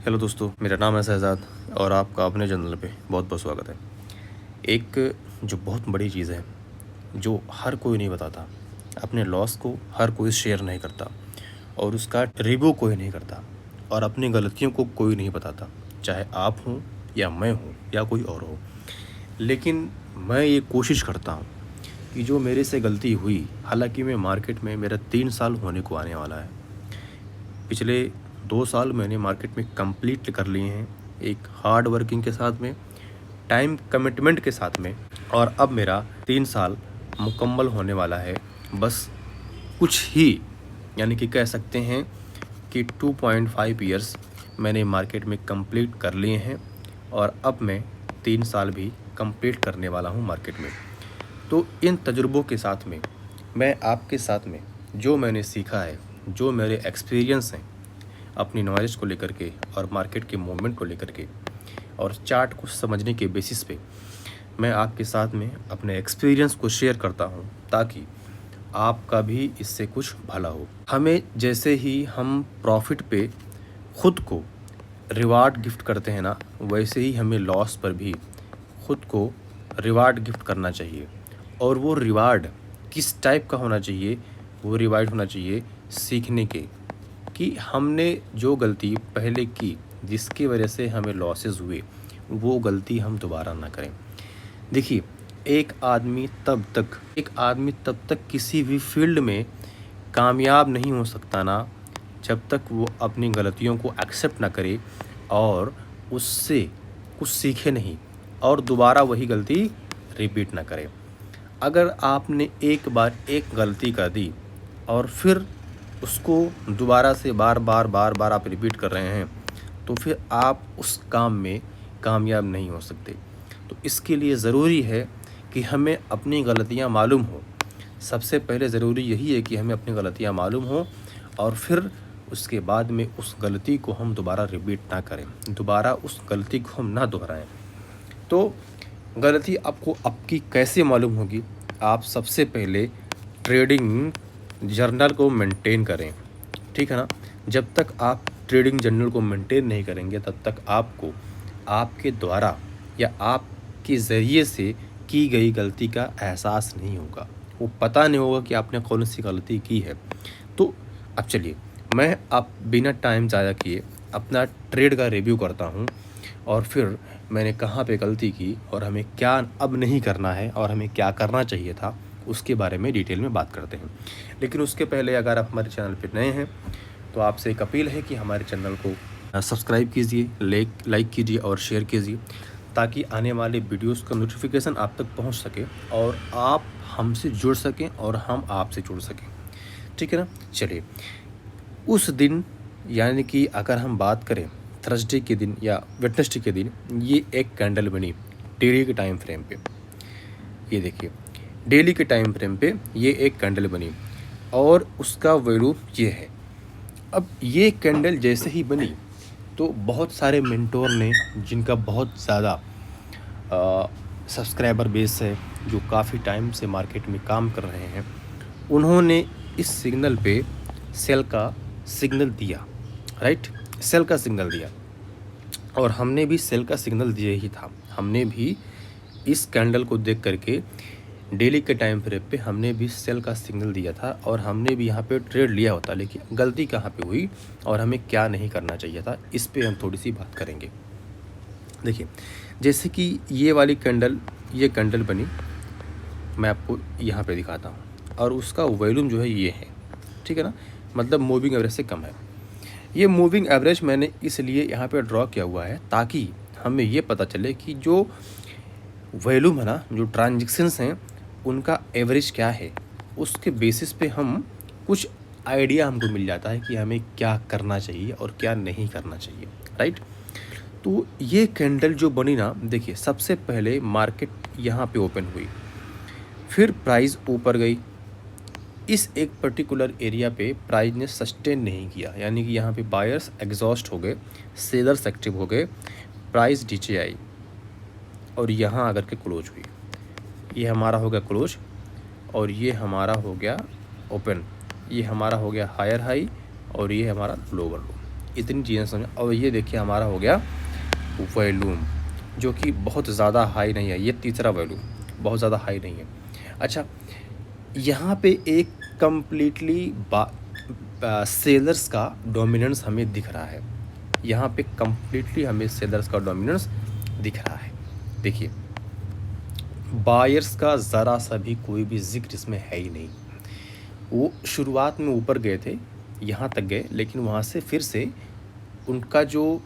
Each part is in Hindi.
हेलो दोस्तों, मेरा नाम है शहजाद और आपका अपने चैनल पे बहुत बहुत स्वागत है। एक जो बहुत बड़ी चीज़ है, जो हर कोई नहीं बताता, अपने लॉस को हर कोई शेयर नहीं करता और उसका रिव्यू कोई नहीं करता और अपनी गलतियों को कोई नहीं बताता, चाहे आप हों या मैं हूँ या कोई और हो। लेकिन मैं ये कोशिश करता हूँ कि जो मेरे से गलती हुई, हालांकि मैं मार्केट में मेरा 3 साल होने को आने वाला है। पिछले 2 साल मैंने मार्केट में कंप्लीट कर लिए हैं, एक हार्ड वर्किंग के साथ में, टाइम कमिटमेंट के साथ में, और अब मेरा 3 साल मुकम्मल होने वाला है। बस कुछ ही, यानी कि कह सकते हैं कि 2.5 ईयर्स मैंने मार्केट में कंप्लीट कर लिए हैं और अब मैं 3 साल भी कंप्लीट करने वाला हूं मार्केट में। तो इन तजुर्बों के साथ में मैं आपके साथ में जो मैंने सीखा है, जो मेरे एक्सपीरियंस हैं अपनी नॉलेज को लेकर के और मार्केट के मूवमेंट को लेकर के और चार्ट को समझने के बेसिस पे मैं आपके साथ में अपने एक्सपीरियंस को शेयर करता हूं, ताकि आपका भी इससे कुछ भला हो। हमें जैसे ही हम प्रॉफिट पे खुद को रिवार्ड गिफ्ट करते हैं ना, वैसे ही हमें लॉस पर भी खुद को रिवार्ड गिफ्ट करना चाहिए। और वो रिवार्ड किस टाइप का होना चाहिए? वो रिवार्ड होना चाहिए सीखने के, कि हमने जो गलती पहले की जिसकी वजह से हमें लॉसेस हुए, वो गलती हम दोबारा ना करें। देखिए, एक आदमी तब तक किसी भी फील्ड में कामयाब नहीं हो सकता ना, जब तक वो अपनी गलतियों को एक्सेप्ट ना करे और उससे कुछ सीखे नहीं और दोबारा वही गलती रिपीट ना करे। अगर आपने एक बार एक गलती कर दी और फिर उसको दोबारा से बार बार आप रिपीट कर रहे हैं, तो फिर आप उस काम में कामयाब नहीं हो सकते। तो इसके लिए ज़रूरी है कि हमें अपनी गलतियां मालूम हो। सबसे पहले ज़रूरी यही है कि हमें अपनी गलतियां मालूम हो और फिर उसके बाद में उस गलती को हम दोबारा रिपीट ना करें, दोबारा उस गलती को हम ना दोहराएं। तो गलती आपको आपकी कैसे मालूम होगी? आप सबसे पहले ट्रेडिंग जर्नल को मेंटेन करें, ठीक है ना। जब तक आप ट्रेडिंग जर्नल को मेंटेन नहीं करेंगे, तब तक आपको आपके द्वारा या आपके ज़रिए से की गई गलती का एहसास नहीं होगा, वो पता नहीं होगा कि आपने कौन सी गलती की है। तो अब चलिए, मैं आप बिना टाइम ज़ाया किए अपना ट्रेड का रिव्यू करता हूँ और फिर मैंने कहाँ पे गलती की और हमें क्या अब नहीं करना है और हमें क्या करना चाहिए था, उसके बारे में डिटेल में बात करते हैं। लेकिन उसके पहले अगर आप हमारे चैनल पर नए हैं तो आपसे एक अपील है कि हमारे चैनल को सब्सक्राइब कीजिए, लाइक कीजिए और शेयर कीजिए, ताकि आने वाले वीडियोस का नोटिफिकेशन आप तक पहुंच सके और आप हमसे जुड़ सकें और हम आपसे जुड़ सकें, ठीक है ना। चलिए, उस दिन, यानी कि अगर हम बात करें थर्सडे के दिन या वेडनेसडे के दिन, ये एक कैंडल बनी डेली के टाइम फ्रेम पे। ये देखिए, डेली के टाइम फ्रेम पे ये एक कैंडल बनी और उसका वैल्यू ये है। अब ये कैंडल जैसे ही बनी तो बहुत सारे मेंटोर ने, जिनका बहुत ज़्यादा सब्सक्राइबर बेस है, जो काफ़ी टाइम से मार्केट में काम कर रहे हैं, उन्होंने इस सिग्नल पे सेल का सिग्नल दिया, राइट, सेल का सिग्नल दिया। और हमने भी सेल का सिग्नल दिया ही था। हमने भी इस कैंडल को देख करके डेली के टाइम फ्रेम पे हमने भी सेल का सिग्नल दिया था और हमने भी यहाँ पे ट्रेड लिया होता। लेकिन गलती कहाँ पे हुई और हमें क्या नहीं करना चाहिए था, इस पे हम थोड़ी सी बात करेंगे। देखिए, जैसे कि ये वाली कैंडल, ये कैंडल बनी, मैं आपको यहाँ पे दिखाता हूँ, और उसका वॉल्यूम जो है ये है, ठीक है ना, मतलब मूविंग एवरेज से कम है। ये मूविंग एवरेज मैंने इसलिए यहाँ पे ड्रॉ किया हुआ है ताकि हमें ये पता चले कि जो वॉल्यूम है ना, जो ट्रांजेक्शन्स हैं, उनका एवरेज क्या है। उसके बेसिस पे हम कुछ आइडिया हमको मिल जाता है कि हमें क्या करना चाहिए और क्या नहीं करना चाहिए, राइट। तो ये कैंडल जो बनी ना, देखिए, सबसे पहले मार्केट यहाँ पे ओपन हुई, फिर प्राइस ऊपर गई। इस एक पर्टिकुलर एरिया पे प्राइस ने सस्टेन नहीं किया, यानी कि यहाँ पे बायर्स एग्जॉस्ट हो गए, सेलर्स एक्टिव हो गए, प्राइस नीचे आई और यहाँ आकर के क्लोज हुई। ये हमारा हो गया क्लोज और ये हमारा हो गया ओपन। ये हमारा हो गया हायर हाई और ये हमारा लोअर लो। इतनी चीज़ें समझ। और ये देखिए हमारा हो गया वॉल्यूम, जो कि बहुत ज़्यादा हाई नहीं है। ये तीसरा वॉल्यूम बहुत ज़्यादा हाई नहीं है। अच्छा, यहाँ पे एक कम्प्लीटली सेलर्स का डोमिनेंस हमें दिख रहा है। यहाँ पे कम्प्लीटली हमें सेलर्स का डोमिनेंस दिख रहा है। देखिए, बायर्स का ज़रा सा भी कोई भी जिक्र इसमें है ही नहीं। वो शुरुआत में ऊपर गए थे, यहाँ तक गए, लेकिन वहाँ से फिर से उनका जो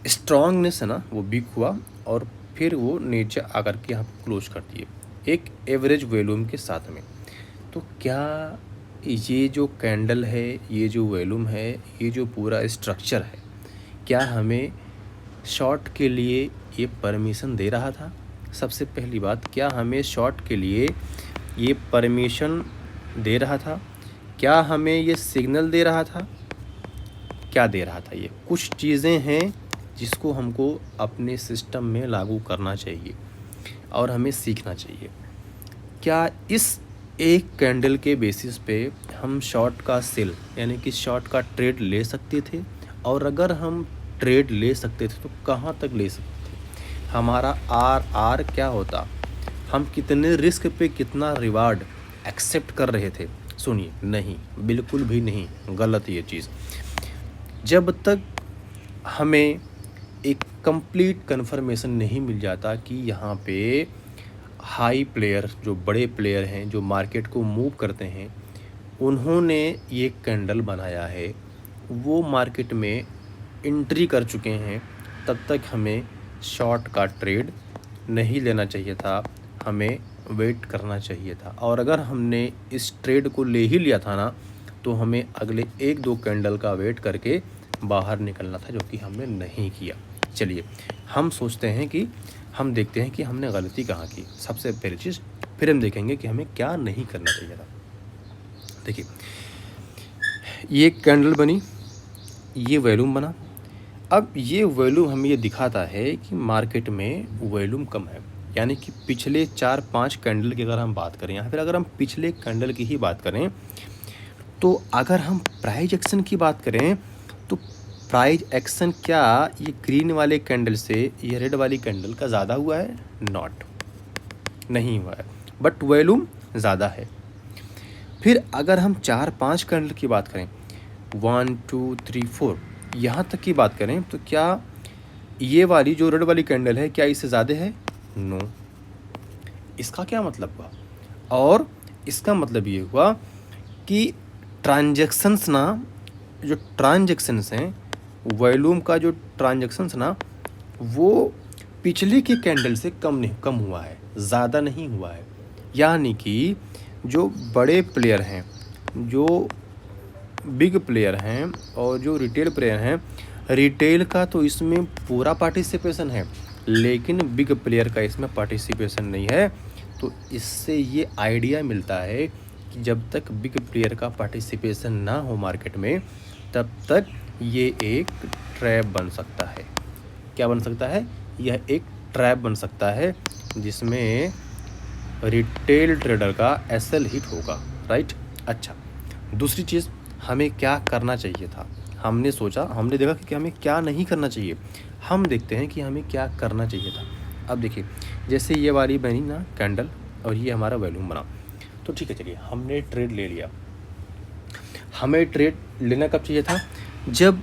स्ट्रॉन्गनेस है ना वो वीक हुआ और फिर वो नीचे आकर के यहाँ क्लोज कर दिए एक एवरेज वॉल्यूम के साथ में। तो क्या ये जो कैंडल है, ये जो वॉल्यूम है, ये जो पूरा स्ट्रक्चर है, क्या हमें शॉर्ट के लिए ये परमिशन दे रहा था? सबसे पहली बात, क्या हमें शॉर्ट के लिए ये परमिशन दे रहा था? क्या हमें ये सिग्नल दे रहा था? क्या दे रहा था? ये कुछ चीज़ें हैं जिसको हमको अपने सिस्टम में लागू करना चाहिए और हमें सीखना चाहिए। क्या इस एक कैंडल के बेसिस पे हम शॉर्ट का सेल यानी कि शॉर्ट का ट्रेड ले सकते थे? और अगर हम ट्रेड ले सकते थे तो कहाँ तक ले सकते थे? हमारा आर क्या होता? हम कितने रिस्क पे कितना रिवार्ड एक्सेप्ट कर रहे थे? सुनिए, नहीं, बिल्कुल भी नहीं, गलत ये चीज़। जब तक हमें एक कंप्लीट कन्फर्मेशन नहीं मिल जाता कि यहाँ पे हाई प्लेयर, जो बड़े प्लेयर हैं, जो मार्केट को मूव करते हैं, उन्होंने ये कैंडल बनाया है, वो मार्केट में एंट्री कर चुके हैं, तब तक हमें शॉर्ट का ट्रेड नहीं लेना चाहिए था, हमें वेट करना चाहिए था। और अगर हमने इस ट्रेड को ले ही लिया था ना, तो हमें अगले 1-2 कैंडल का वेट करके बाहर निकलना था, जो कि हमने नहीं किया। चलिए, हम सोचते हैं कि हम देखते हैं कि हमने गलती कहाँ की, सबसे पहली चीज़। फिर हम देखेंगे कि हमें क्या नहीं करना चाहिए था। देखिए, ये कैंडल बनी, ये वॉल्यूम बना। अब ये वॉल्यूम हमें ये दिखाता है कि मार्केट में वॉल्यूम कम है, यानी कि पिछले 4-5 कैंडल की अगर हम बात करें, या फिर अगर हम पिछले कैंडल की ही बात करें, तो अगर हम प्राइस एक्शन की बात करें तो प्राइस एक्शन क्या ये ग्रीन वाले कैंडल से ये रेड वाली कैंडल का ज़्यादा हुआ है? नॉट, नहीं हुआ है, बट वॉल्यूम ज़्यादा है। फिर अगर हम 4-5 कैंडल की बात करें, 1 2 3 4 यहाँ तक की बात करें, तो क्या ये वाली जो रेड वाली कैंडल है क्या इससे ज़्यादा है? नो। इसका क्या मतलब हुआ? और इसका मतलब ये हुआ कि ट्रांजैक्शंस ना, जो ट्रांजैक्शंस हैं, वॉल्यूम का जो ट्रांजैक्शंस ना, वो पिछले के कैंडल से कम हुआ है, ज़्यादा नहीं हुआ है। यानी कि जो बड़े प्लेयर हैं, जो बिग प्लेयर हैं और जो रिटेल प्लेयर हैं, रिटेल का तो इसमें पूरा पार्टिसिपेशन है, लेकिन बिग प्लेयर का इसमें पार्टिसिपेशन नहीं है। तो इससे ये आइडिया मिलता है कि जब तक बिग प्लेयर का पार्टिसिपेशन ना हो मार्केट में, तब तक ये एक ट्रैप बन सकता है। क्या बन सकता है? यह एक ट्रैप बन सकता है जिसमें रिटेल ट्रेडर का एसएल हिट होगा, राइट। अच्छा, दूसरी चीज़, हमें क्या करना चाहिए था? हमने सोचा, हमने देखा कि हमें क्या नहीं करना चाहिए। हम देखते हैं कि हमें क्या करना चाहिए था। अब देखिए, जैसे ये वाली बनी ना कैंडल और ये हमारा वॉल्यूम बना, तो ठीक है, चलिए हमने ट्रेड ले लिया। हमें ट्रेड लेना कब चाहिए था? जब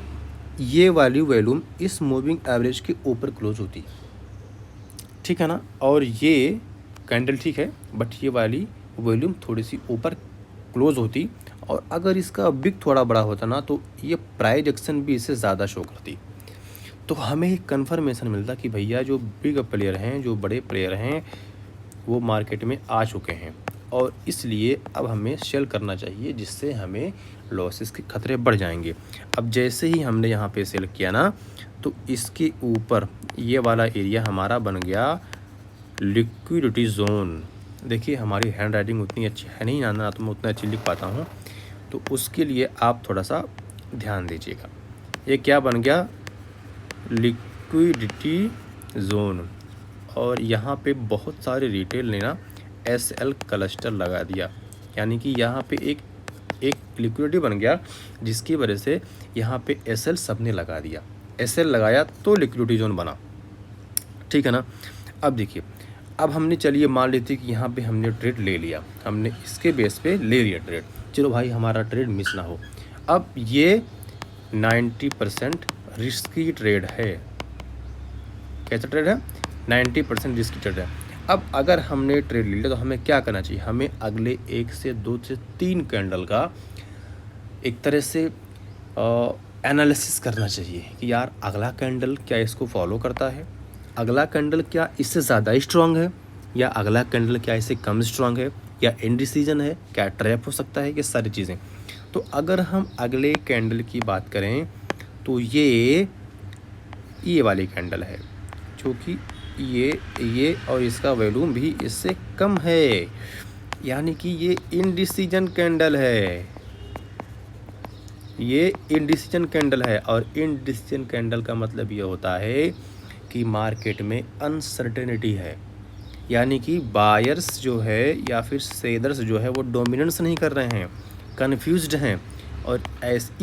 ये वाली वॉल्यूम इस मूविंग एवरेज के ऊपर क्लोज होती, ठीक है ना। और ये कैंडल ठीक है, बट ये वाली वॉल्यूम थोड़ी सी ऊपर क्लोज होती, और अगर इसका बिग थोड़ा बड़ा होता ना, तो ये प्राइस एक्शन भी इससे ज़्यादा शो करती। तो हमें एक कन्फर्मेशन मिलता कि भैया जो बिग प्लेयर हैं, जो बड़े प्लेयर हैं, वो मार्केट में आ चुके हैं, और इसलिए अब हमें सेल करना चाहिए, जिससे हमें लॉसेस के खतरे बढ़ जाएंगे। अब जैसे ही हमने यहाँ पे सेल किया ना, तो इसके ऊपर ये वाला एरिया हमारा बन गया लिक्विडिटी जोन। देखिए, हमारी हैंड राइटिंग उतनी अच्छी है नहीं ना, तो मैं उतना अच्छी लिख पाता हूँ, तो उसके लिए आप थोड़ा सा ध्यान दीजिएगा। ये क्या बन गया? Liquidity zone. और यहाँ पे बहुत सारे रिटेल ने ना एसएल क्लस्टर लगा दिया, यानी कि यहाँ पे एक लिक्विडिटी बन गया, जिसकी वजह से यहाँ पे एसएल सबने लगा दिया। एसएल लगाया तो लिक्विडिटी जोन बना, ठीक है ना। अब देखिए, अब हमने चलिए मान लेते कि यहाँ पे हमने ट्रेड ले लिया, हमने इसके बेस पे ले लिया ट्रेड, चलो भाई हमारा ट्रेड मिस ना हो। अब ये 90% रिस्की ट्रेड है। कैसा ट्रेड है? 90% रिस्की ट्रेड है। अब अगर हमने ट्रेड ले लिया तो हमें क्या करना चाहिए? हमें अगले 1 से 2 से 3 कैंडल का एक तरह से एनालिसिस करना चाहिए कि यार अगला कैंडल क्या इसको फॉलो करता है, अगला कैंडल क्या इससे ज़्यादा स्ट्रांग है, या अगला कैंडल क्या इससे कम स्ट्रांग है, या इंडिसीजन है, क्या ट्रैप हो सकता है, ये सारी चीज़ें। तो अगर हम अगले कैंडल की बात करें तो ये वाली कैंडल है, जो कि ये और इसका वॉल्यूम भी इससे कम है, यानी कि ये इंडिसीजन कैंडल है, ये इंडिसीजन कैंडल है। और इंडिसीजन कैंडल का मतलब ये होता है कि मार्केट में अनसर्टेनिटी है, यानी कि बायर्स जो है या फिर सेलर्स जो है वो डोमिनेंस नहीं कर रहे हैं, कन्फ्यूज्ड हैं। और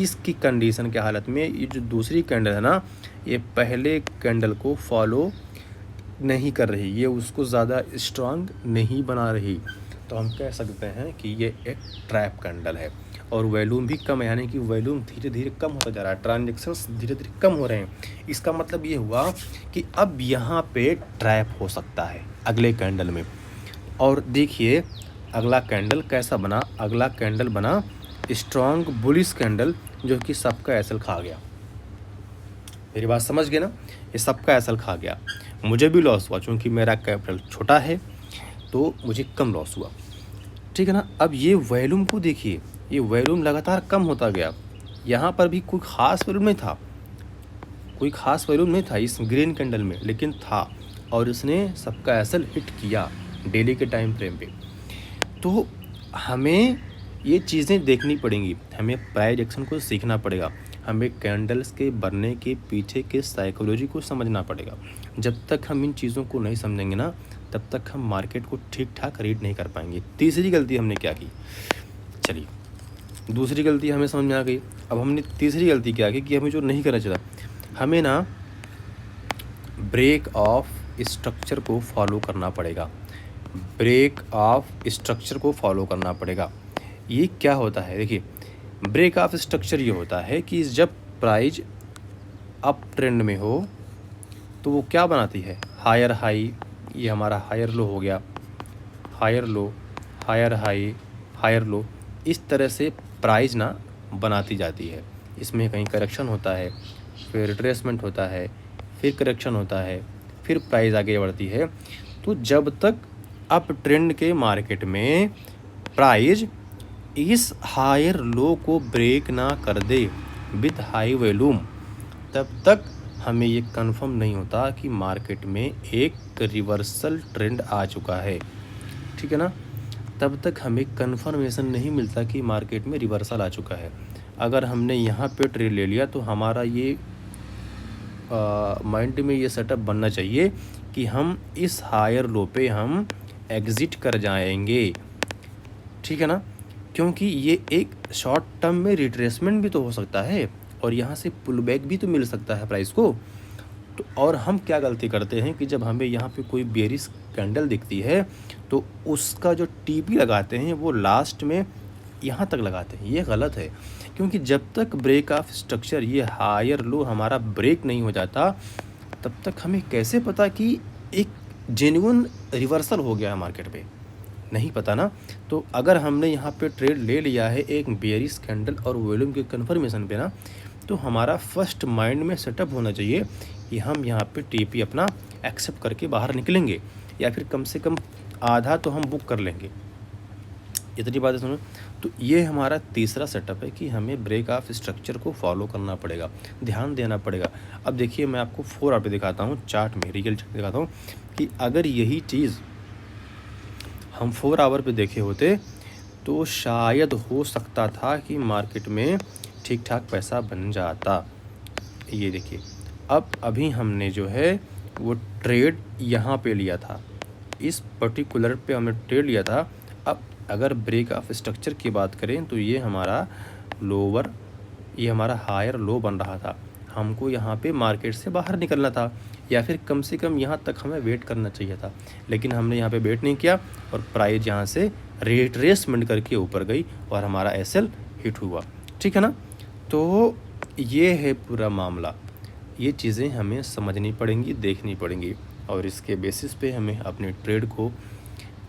इसकी कंडीशन के हालत में ये जो दूसरी कैंडल है ना, ये पहले कैंडल को फॉलो नहीं कर रही, ये उसको ज़्यादा स्ट्रांग नहीं बना रही। तो हम कह सकते हैं कि ये एक ट्रैप कैंडल है। और वॉल्यूम भी कम है, यानी कि वॉल्यूम धीरे धीरे कम होता जा रहा है, ट्रांजेक्शन्स धीरे धीरे कम हो रहे हैं। इसका मतलब ये हुआ कि अब यहाँ पे ट्रैप हो सकता है अगले कैंडल में। और देखिए अगला कैंडल कैसा बना, अगला कैंडल बना स्ट्रॉन्ग बुलिश कैंडल, जो कि सबका एसएल खा गया। मेरी बात समझ गए ना? ये सबका एसएल खा गया। मुझे भी लॉस हुआ, चूँकि मेरा कैपिटल छोटा है तो मुझे कम लॉस हुआ, ठीक है ना। अब ये वॉल्यूम को देखिए, ये वॉल्यूम लगातार कम होता गया। यहाँ पर भी कोई ख़ास वॉल्यूम नहीं था, कोई ख़ास वॉल्यूम नहीं था इस ग्रीन कैंडल में, लेकिन था, और इसने सबका एसएल हिट किया डेली के टाइम फ्रेम पे। तो हमें ये चीज़ें देखनी पड़ेंगी, हमें प्राइस एक्शन को सीखना पड़ेगा, हमें कैंडल्स के बनने के पीछे के साइकोलॉजी को समझना पड़ेगा। जब तक हम इन चीज़ों को नहीं समझेंगे ना, तब तक हम मार्केट को ठीक ठाक रीड नहीं कर पाएंगे। तीसरी गलती हमने क्या की? चलिए, दूसरी गलती हमें समझ में आ गई। अब हमने तीसरी गलती क्या की कि हमें जो नहीं करना चाहिए, हमें ना ब्रेक ऑफ स्ट्रक्चर को फॉलो करना पड़ेगा, ब्रेक ऑफ स्ट्रक्चर को फॉलो करना पड़ेगा। ये क्या होता है? देखिए, ब्रेक ऑफ स्ट्रक्चर ये होता है कि जब प्राइस अप ट्रेंड में हो तो वो क्या बनाती है? हायर हाई, ये हमारा हायर लो हो गया, higher low, higher high, higher low, इस तरह से प्राइस ना बनाती जाती है। इसमें कहीं करेक्शन होता है, फिर रिट्रेसमेंट होता है, फिर करेक्शन होता है, फिर प्राइस आगे बढ़ती है। तो जब तक अप ट्रेंड के मार्केट में प्राइस इस हायर लो को ब्रेक ना कर दे विद हाई वॉल्यूम, तब तक हमें ये कंफर्म नहीं होता कि मार्केट में एक रिवर्सल ट्रेंड आ चुका है, ठीक है ना। तब तक हमें कंफर्मेशन नहीं मिलता कि मार्केट में रिवर्सल आ चुका है। अगर हमने यहाँ पे ट्रेड ले लिया तो हमारा ये माइंड में ये सेटअप बनना चाहिए कि हम इस हायर लो पे हम एग्ज़िट कर जाएंगे, ठीक है ना, क्योंकि ये एक शॉर्ट टर्म में रिट्रेसमेंट भी तो हो सकता है और यहाँ से पुल बैक भी तो मिल सकता है प्राइस को। तो और हम क्या गलती करते हैं कि जब हमें यहाँ पे कोई बेरिश कैंडल दिखती है तो उसका जो टीपी लगाते हैं वो लास्ट में यहाँ तक लगाते हैं। ये गलत है, क्योंकि जब तक ब्रेक ऑफ स्ट्रक्चर, ये हायर लो हमारा ब्रेक नहीं हो जाता, तब तक हमें कैसे पता कि एक जेन्युइन रिवर्सल हो गया है मार्केट पे? नहीं पता ना। तो अगर हमने यहाँ पे ट्रेड ले लिया है एक बेरिश कैंडल और वॉल्यूम के कन्फर्मेशन पे ना, तो हमारा फर्स्ट माइंड में सेटअप होना चाहिए कि हम यहाँ पे टीपी अपना एक्सेप्ट करके बाहर निकलेंगे, या फिर कम से कम आधा तो हम बुक कर लेंगे। इतनी बातें सुनो। तो ये हमारा तीसरा सेटअप है कि हमें ब्रेक ऑफ स्ट्रक्चर को फॉलो करना पड़ेगा, ध्यान देना पड़ेगा। अब देखिए, मैं आपको 4 आवर पे दिखाता हूँ, चार्ट में रियल चार्ट दिखाता हूँ कि अगर यही चीज़ हम 4 आवर पे देखे होते तो शायद हो सकता था कि मार्केट में ठीक ठाक पैसा बन जाता। ये देखिए, अब अभी हमने जो है वो ट्रेड यहाँ पे लिया था, इस पर्टिकुलर पे हमने ट्रेड लिया था। अब अगर ब्रेक ऑफ स्ट्रक्चर की बात करें तो ये हमारा लोअर, ये हमारा हायर लो बन रहा था। हमको यहाँ पे मार्केट से बाहर निकलना था, या फिर कम से कम यहाँ तक हमें वेट करना चाहिए था, लेकिन हमने यहाँ पे वेट नहीं किया और प्राइस यहाँ से रिट्रेसमेंट करके ऊपर गई और हमारा एसएल हिट हुआ। ठीक है ना। तो ये है पूरा मामला। ये चीज़ें हमें समझनी पड़ेंगी, देखनी पड़ेंगी, और इसके बेसिस पे हमें अपने ट्रेड को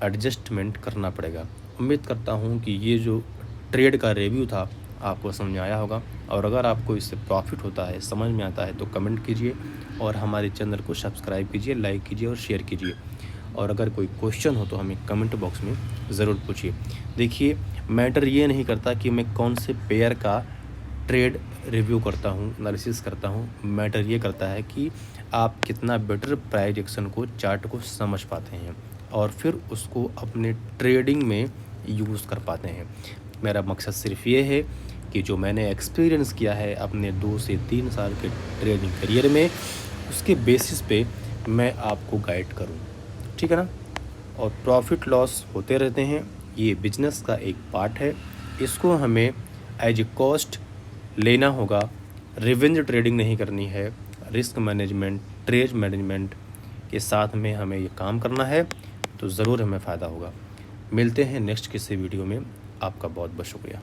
एडजस्टमेंट करना पड़ेगा। उम्मीद करता हूँ कि ये जो ट्रेड का रिव्यू था आपको समझ में आया होगा, और अगर आपको इससे प्रॉफिट होता है, समझ में आता है, तो कमेंट कीजिए और हमारे चैनल को सब्सक्राइब कीजिए, लाइक कीजिए और शेयर कीजिए। और अगर कोई क्वेश्चन हो तो हमें कमेंट बॉक्स में ज़रूर पूछिए। देखिए, मैटर ये नहीं करता कि मैं कौन से पेयर का ट्रेड रिव्यू करता हूँ, एनालिसिस करता हूँ। मैटर ये करता है कि आप कितना बेटर प्राइस एक्शन को, चार्ट को समझ पाते हैं और फिर उसको अपने ट्रेडिंग में यूज़ कर पाते हैं। मेरा मकसद सिर्फ ये है कि जो मैंने एक्सपीरियंस किया है अपने 2 से 3 साल के ट्रेडिंग करियर में, उसके बेसिस पे मैं आपको गाइड करूँ। ठीक है ना। और प्रॉफिट लॉस होते रहते हैं, ये बिजनेस का एक पार्ट है। इसको हमें एज ए कॉस्ट लेना होगा। रिवेंज ट्रेडिंग नहीं करनी है। रिस्क मैनेजमेंट, ट्रेड मैनेजमेंट के साथ में हमें ये काम करना है, तो ज़रूर हमें फ़ायदा होगा। मिलते हैं नेक्स्ट किसी वीडियो में। आपका बहुत बहुत शुक्रिया।